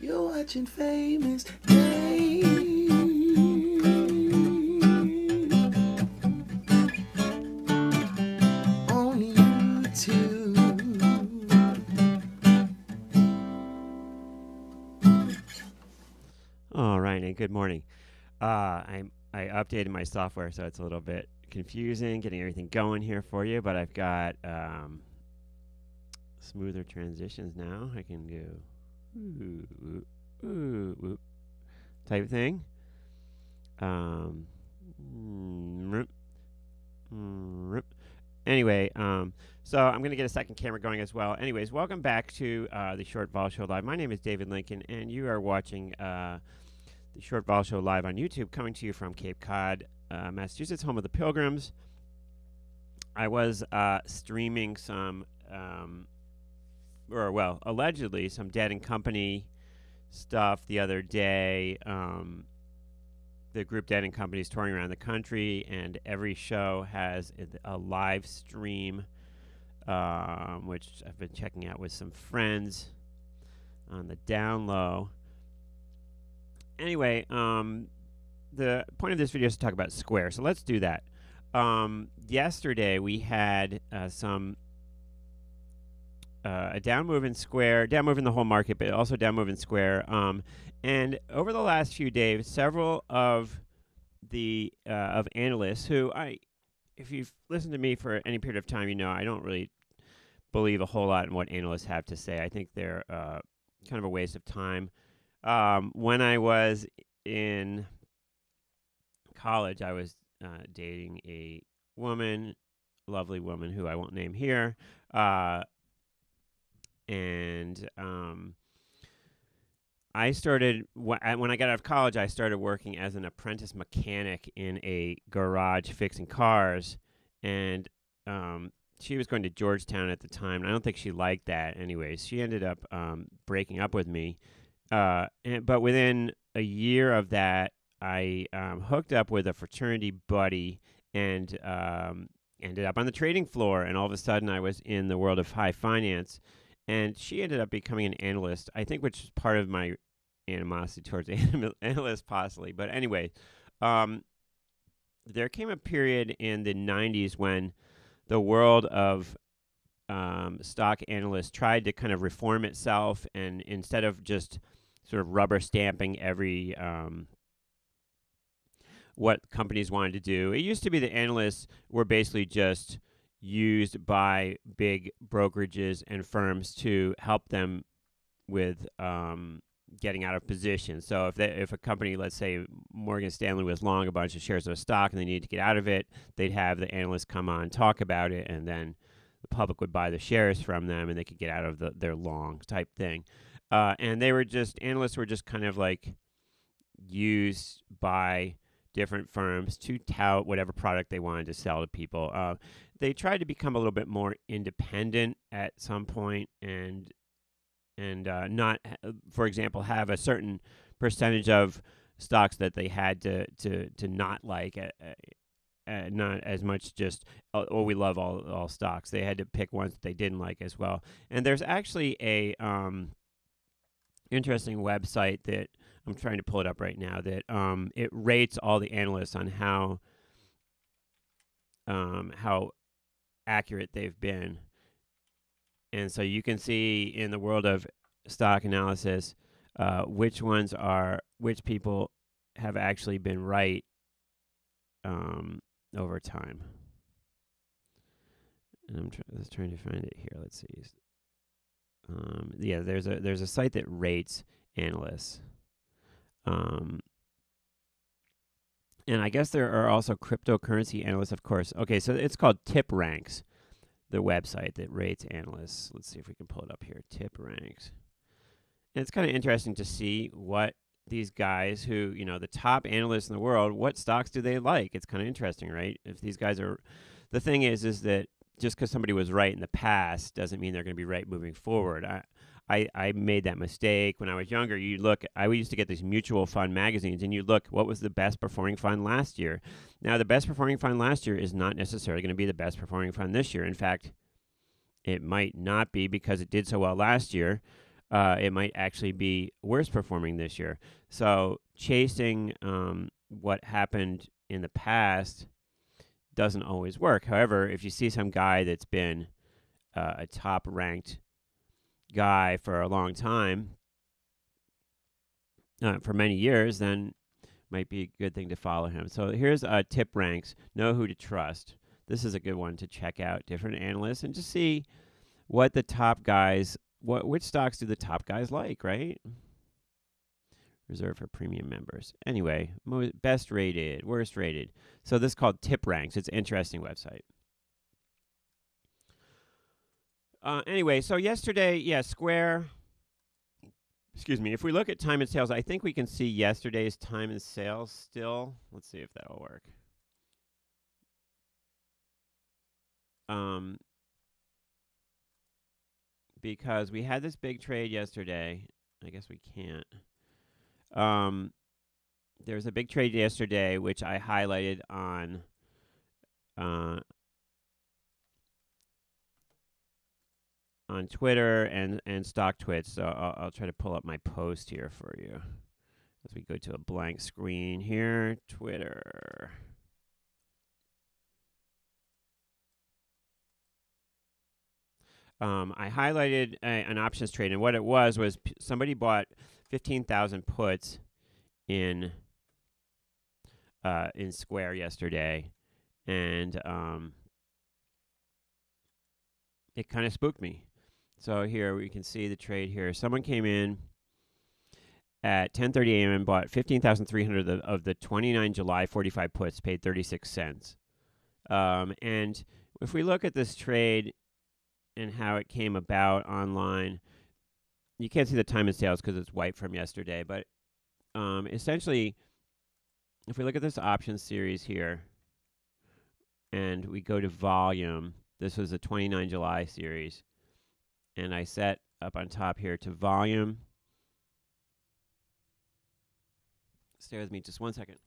You're watching Famous Dave on YouTube. All right, and good morning. I updated my software, so it's a little bit confusing getting everything going here for you, but I've got smoother transitions now. I can go type thing. Anyway, so I'm going to get a second camera going as well. Anyways, welcome back to the Short Vol Show Live. My name is David Lincoln, and you are watching the Short Vol Show Live on YouTube, coming to you from Cape Cod, Massachusetts, home of the Pilgrims. I was streaming some, allegedly some Dead and Company stuff the other day. The group Dead and Company is touring around the country, and every show has a live stream, which I've been checking out with some friends on the down low. Anyway, the point of this video is to talk about Square, so let's do that. Yesterday we had a down move in Square, down move in the whole market, but also down move in Square. And over the last few days, several of the of analysts who if you've listened to me for any period of time, you know I don't really believe a whole lot in what analysts have to say. I think they're kind of a waste of time. When I was in college, I was dating a woman, lovely woman who I won't name here, and I started when I got out of college. I started working as an apprentice mechanic in a garage fixing cars, and she was going to Georgetown at the time. And I don't think she liked that. Anyways, she ended up breaking up with me. But within a year of that, I hooked up with a fraternity buddy and ended up on the trading floor. And all of a sudden, I was in the world of high finance. And she ended up becoming an analyst, I think, which is part of my animosity towards analysts, possibly. But anyway, there came a period in the 90s when the world of stock analysts tried to kind of reform itself. And instead of just sort of rubber stamping every what companies wanted to do, it used to be that analysts were basically just used by big brokerages and firms to help them with getting out of position. So if a company, let's say Morgan Stanley, was long a bunch of shares of stock and they needed to get out of it, they'd have the analysts come on, talk about it, and then the public would buy the shares from them and they could get out of their long type thing. And analysts were just kind of like used by different firms to tout whatever product they wanted to sell to people. They tried to become a little bit more independent at some point, and not, for example, have a certain percentage of stocks that they had to not like. Not as much just, oh, we love all stocks. They had to pick ones that they didn't like as well. And there's actually a interesting website that I'm trying to pull it up right now that it rates all the analysts on how accurate they've been. And so you can see in the world of stock analysis which people have actually been right over time. And I'm trying to find it here. Let's see. There's a site that rates analysts. And I guess there are also cryptocurrency analysts, of course. Okay, so it's called TipRanks, the website that rates analysts. Let's see if we can pull it up here. TipRanks. And it's kind of interesting to see what these guys who, the top analysts in the world, what stocks do they like? It's kind of interesting, right? If these guys are, the thing is that just because somebody was right in the past doesn't mean they're going to be right moving forward. I made that mistake when I was younger. I used to get these mutual fund magazines, and you look, what was the best performing fund last year? Now, the best performing fund last year is not necessarily going to be the best performing fund this year. In fact, it might not be because it did so well last year. it might actually be worse performing this year. So chasing what happened in the past doesn't always work. However, if you see some guy that's been a top ranked guy for a long time, for many years, then might be a good thing to follow him. So here's tip ranks. Know who to trust. This is a good one to check out different analysts and just see what the top guys, which stocks do the top guys like, right? Reserved for premium members. Anyway, best rated, worst rated. So this is called Tip Ranks. It's an interesting website. Anyway, so yesterday, yeah, Square. Excuse me. If we look at time and sales, I think we can see yesterday's time and sales still. Let's see if that'll work. Because we had this big trade yesterday. I guess we can't. There was a big trade yesterday, which I highlighted on Twitter and StockTwits. So I'll try to pull up my post here for you as we go to a blank screen here. Twitter. I highlighted an options trade, and what it was somebody bought 15,000 puts in Square yesterday, and it kind of spooked me. So here we can see the trade here. Someone came in at 10:30 a.m. and bought 15,300 of the 29 July 45 puts, paid 36 cents. And if we look at this trade and how it came about online, you can't see the time and sales because it's white from yesterday. But essentially, if we look at this options series here and we go to volume, this was the 29 July series. And I set up on top here to volume. Stay with me just 1 second.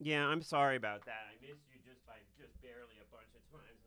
Yeah, I'm sorry about that. I missed you just barely a bunch of times,